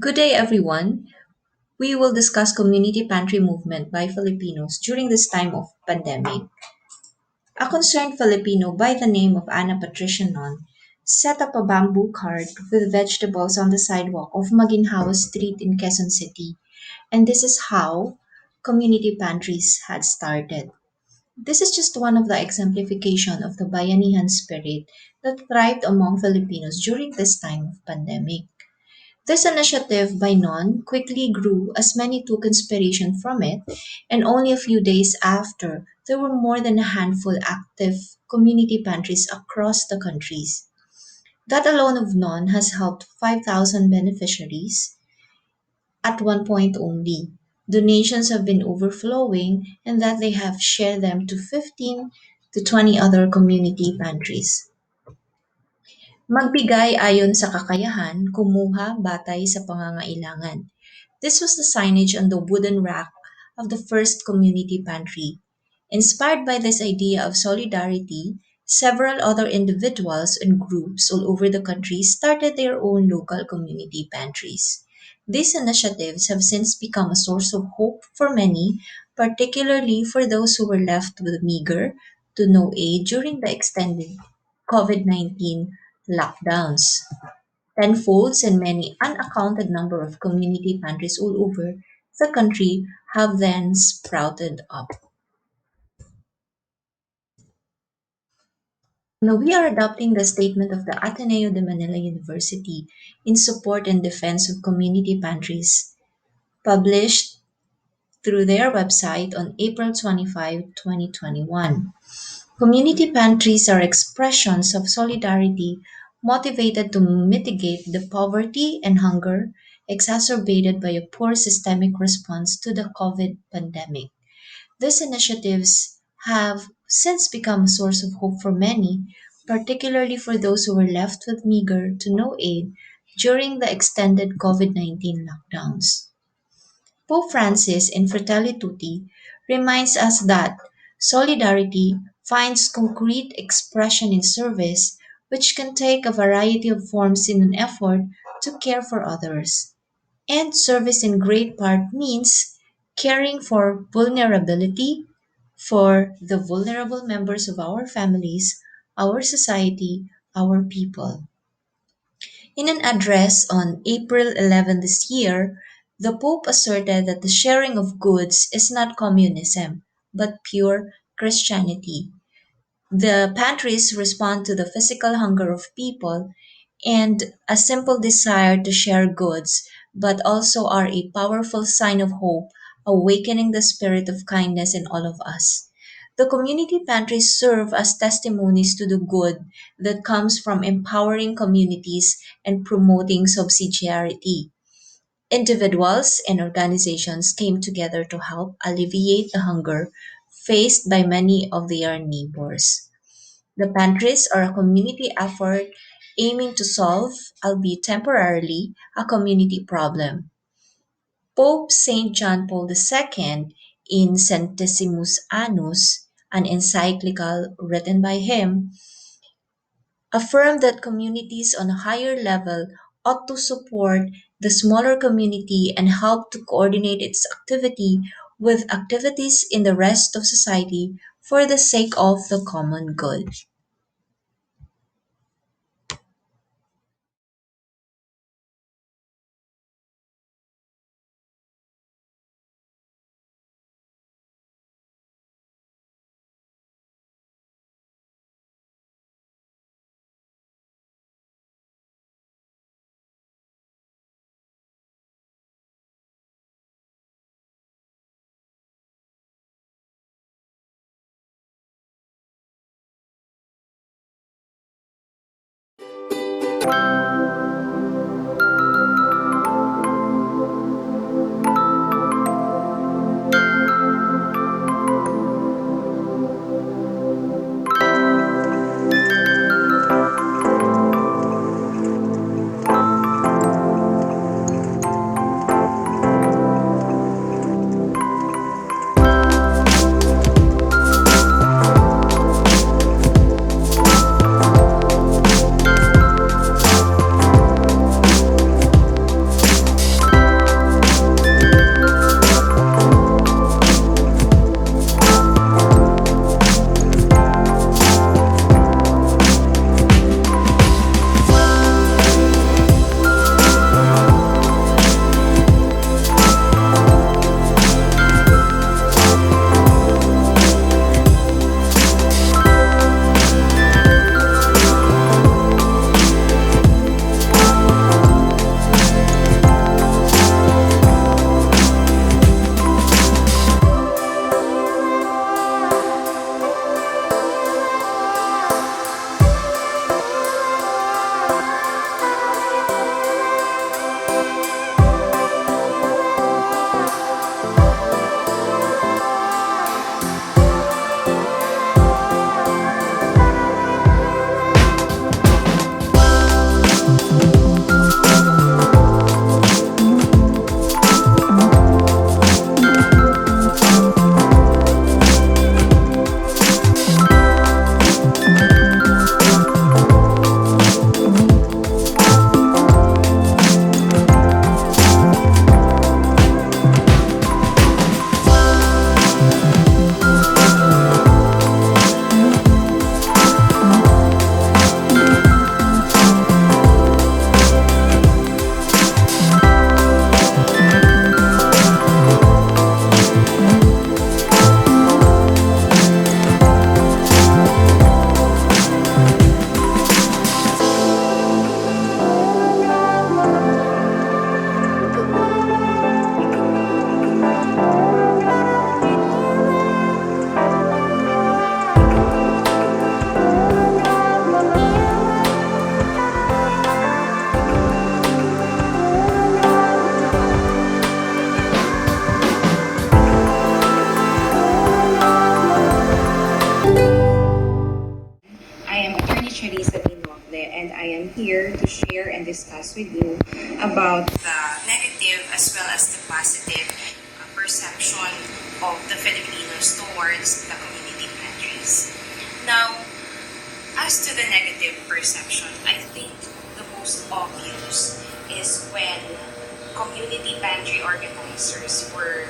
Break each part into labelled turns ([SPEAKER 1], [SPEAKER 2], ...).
[SPEAKER 1] Good day, everyone. We will discuss community pantry movement by Filipinos during this time of pandemic. A concerned Filipino by the name of Ana Patricia Non set up a bamboo cart with vegetables on the sidewalk of Maginhawa Street in Quezon City, and this is how community pantries had started. This is just one of the exemplification of the bayanihan spirit that thrived among Filipinos during this time of pandemic. This initiative by none quickly grew as many took inspiration from it, and only a few days after, there were more than a handful active community pantries across the countries. That alone of none has helped 5,000 beneficiaries at one point only. Donations have been overflowing, and that they have shared them to 15 to 20 other community pantries. Magbigay ayon sa kakayahan, kumuha batay sa pangangailangan. This was the signage on the wooden rack of the first community pantry. Inspired by this idea of solidarity, several other individuals and groups all over the country started their own local community pantries. These initiatives have since become a source of hope for many, particularly for those who were left with meager to no aid during the extended COVID-19 lockdowns. Tenfolds and many unaccounted number of community pantries all over the country have then sprouted up. Now we are adopting the statement of the Ateneo de Manila University in support and defense of community pantries, published through their website on April 25, 2021. Community pantries are expressions of solidarity motivated to mitigate the poverty and hunger exacerbated by a poor systemic response to the COVID pandemic. These initiatives have since become a source of hope for many, particularly for those who were left with meager to no aid during the extended COVID-19 lockdowns. Pope Francis in Fratelli Tutti reminds us that solidarity finds concrete expression in service, which can take a variety of forms in an effort to care for others. And service in great part means caring for vulnerability, for the vulnerable members of our families, our society, our people. In an address on April 11 this year, the Pope asserted that the sharing of goods is not communism, but pure Christianity. The pantries respond to the physical hunger of people and a simple desire to share goods, but also are a powerful sign of hope, awakening the spirit of kindness in all of us. The community pantries serve as testimonies to the good that comes from empowering communities and promoting subsidiarity. Individuals and organizations came together to help alleviate the hunger faced by many of their neighbors. The pantries are a community effort aiming to solve, albeit temporarily, a community problem. Pope Saint John Paul II, in Centesimus Annus, an encyclical written by him, affirmed that communities on a higher level ought to support the smaller community and help to coordinate its activity with activities in the rest of society for the sake of the common good.
[SPEAKER 2] discuss with you about the negative as well as the positive perception of the Filipinos towards the community pantries. Now, as to the negative perception, I think the most obvious is when community pantry organizers were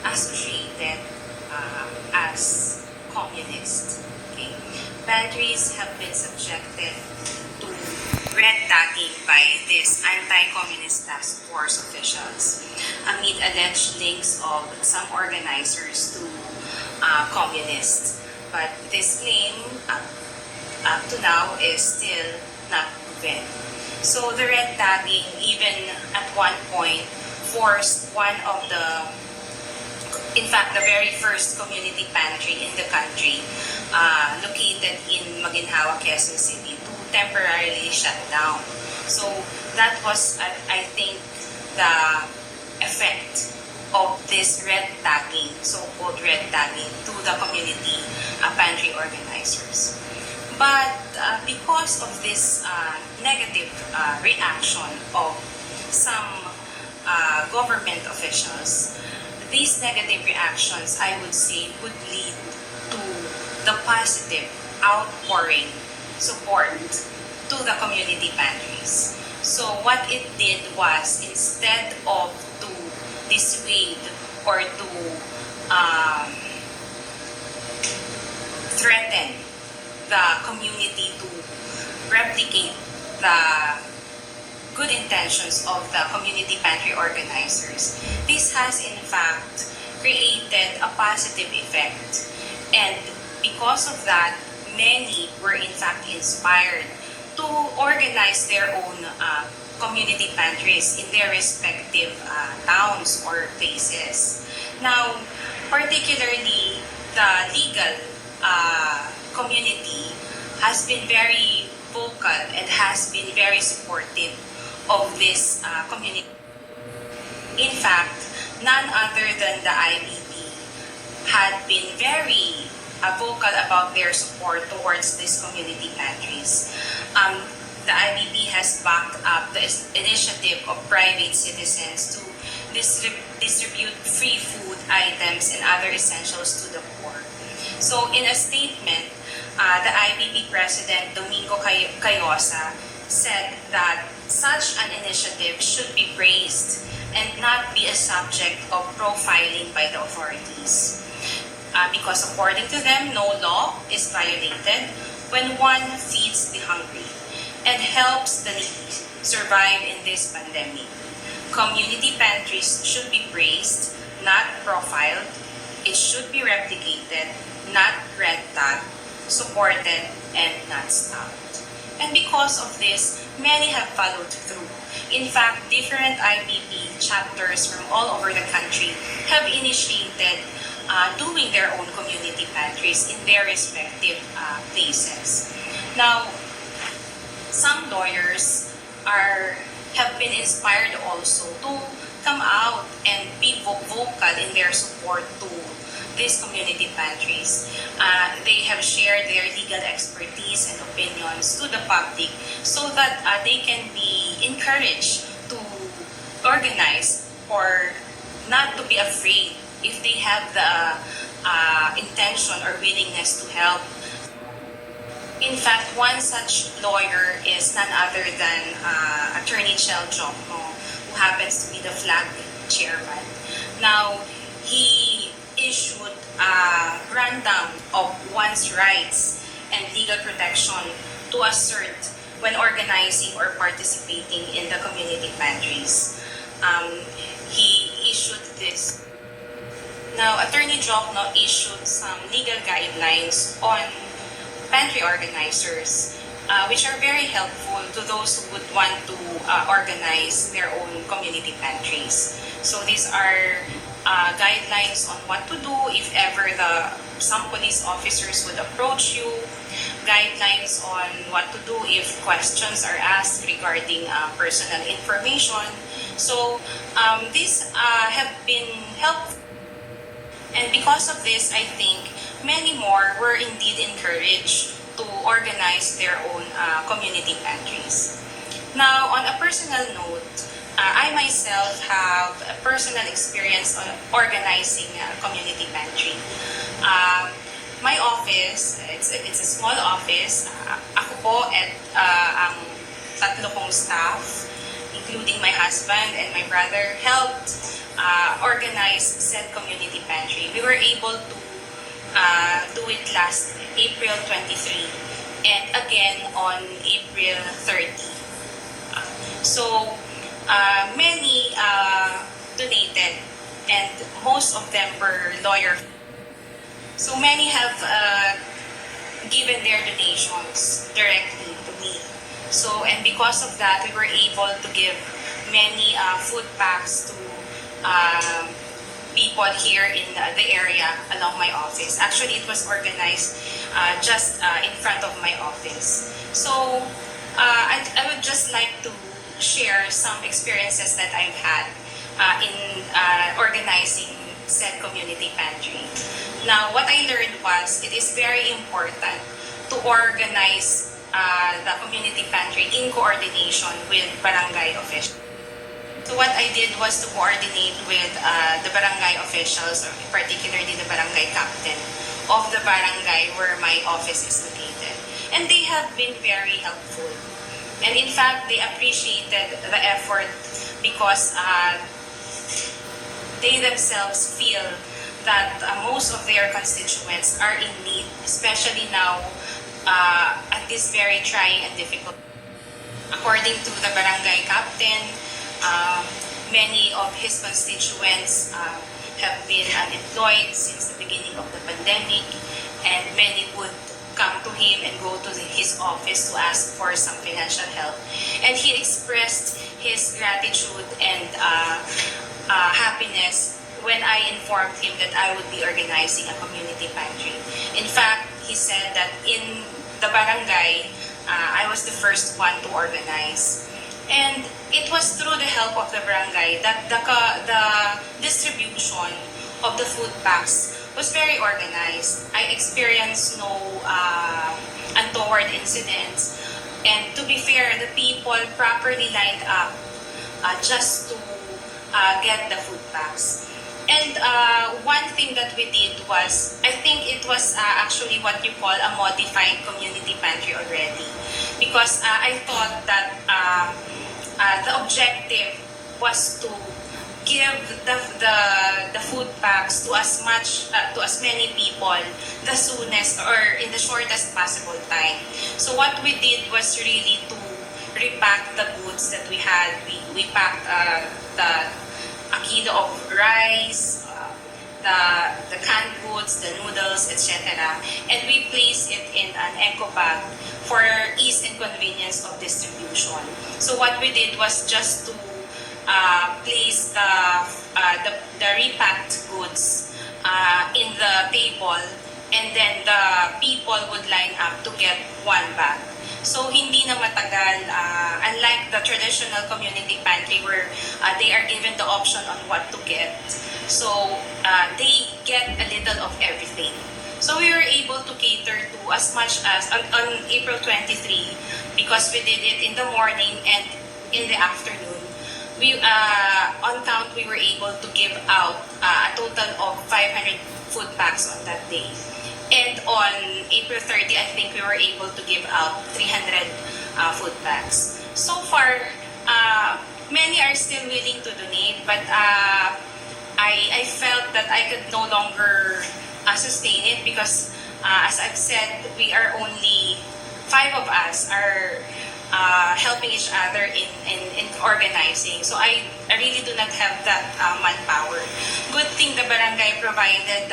[SPEAKER 2] associated as communist. Okay? Pantries have been subjected to red tagging by these anti-communist task force officials amid alleged links of some organizers to communists. But this claim, up to now, is still not proven. So the red tagging, even at one point, forced one of the, in fact, the very first community pantry in the country, located in Maguinhawa, Quezon City, to temporarily shut down. So that was, I think, the effect of this red tagging, so-called red tagging, to the community pantry organizers. But because of this negative reaction of some government officials, these negative reactions, I would say, would lead to the positive outpouring support to the community pantries. So what it did was, instead of to dissuade or to threaten the community to replicate the good intentions of the community pantry organizers, this has in fact created a positive effect. And because of that, many were in fact inspired to organize their own community pantries in their respective towns or places. Now, particularly the legal community has been very vocal and has been very supportive of this community. In fact, none other than the IBP had been very vocal about their support towards these community pantries. The IBP has backed up the initiative of private citizens to distribute free food items and other essentials to the poor. So in a statement, the IBP President Domingo Cayosa said that such an initiative should be praised and not be a subject of profiling by the authorities. Because according to them, no law is violated when one feeds the hungry and helps the needy survive in this pandemic. Community pantries should be praised, not profiled. It should be replicated, not red tagged, supported, and not stopped. And because of this, many have followed through. In fact, different IBP chapters from all over the country have initiated doing their own community pantries in their respective places. Now, some lawyers have been inspired also to come out and be vocal in their support to these community pantries. They have shared their legal expertise and opinions to the public so that they can be encouraged to organize or not to be afraid if they have the intention or willingness to help. In fact, one such lawyer is none other than Attorney Chel Jokno, who happens to be the flag chairman. Now, he issued a rundown of one's rights and legal protection to assert when organizing or participating in the community pantries. He issued this. Now, Attorney Jokno issued some legal guidelines on pantry organizers, which are very helpful to those who would want to organize their own community pantries. So these are guidelines on what to do if ever some police officers would approach you, guidelines on what to do if questions are asked regarding personal information. So these have been helpful. And because of this, I think many more were indeed encouraged to organize their own community pantries. Now, on a personal note, I myself have a personal experience on organizing a community pantry. My office, it's a small office. Ako po at ang tatlo kong staff, including my husband and my brother, helped organize said community pantry. We were able to do it last April 23 and again on April 30. So many donated, and most of them were lawyer. So many have given their donations directly to me. So, and because of that, we were able to give many food packs to people here in the area along my office. Actually, it was organized just in front of my office. So, I would just like to share some experiences that I've had in organizing said community pantry. Now, what I learned was it is very important to organize the community pantry in coordination with barangay officials. So what I did was to coordinate with the barangay officials, or particularly the barangay captain of the barangay where my office is located. And they have been very helpful. And in fact, they appreciated the effort because they themselves feel that most of their constituents are in need, especially now at this very trying and difficult. According to the barangay captain, many of his constituents have been unemployed since the beginning of the pandemic, and many would come to him and go to his office to ask for some financial help. And he expressed his gratitude and happiness when I informed him that I would be organizing a community pantry. In fact, he said that in the barangay, I was the first one to organize. And it was through the help of the barangay that the distribution of the food packs was very organized. I experienced no untoward incidents. And to be fair, the people properly lined up just to get the food packs. And one thing that we did was, I think it was actually what you call a modified community pantry already. Because I thought that the objective was to give the food packs to as many people the soonest or in the shortest possible time. So what we did was really to repack the goods that we had. We packed a kilo of rice, the canned goods, the noodles, etc. And we place it in an eco bag for ease and convenience of distribution. So what we did was just to place the repacked goods in the table, and then the people would line up to get one bag. So hindi na matagal, unlike the traditional community pantry where they are given the option on what to get. So they get a little of everything. So we were able to cater to as much as, on April 23, because we did it in the morning and in the afternoon, on count we were able to give out a total of 500 food packs on that day. And on April 30, I think we were able to give out 300 food packs. So far, many are still willing to donate, but I felt that I could no longer sustain it because, as I've said, we are only 5 of us are helping each other in organizing. So I really do not have that manpower. Good thing the barangay provided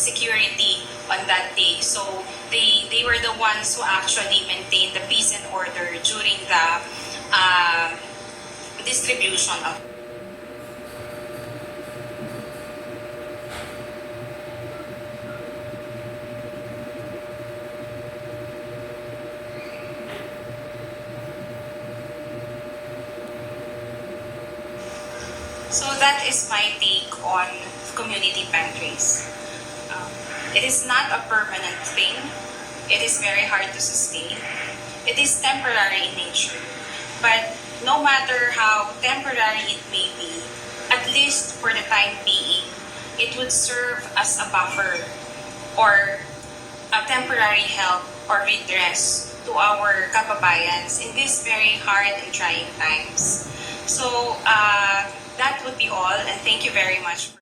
[SPEAKER 2] security on that day. So they were the ones who actually maintained the peace and order during the distribution of. So that is my take on community pantries. It is not a permanent thing. it is very hard to sustain. It is temporary in nature, but no matter how temporary it may be, at least for the time being, it would serve as a buffer or a temporary help or redress to our kababayans in these very hard and trying times. So that would be all, and thank you very much.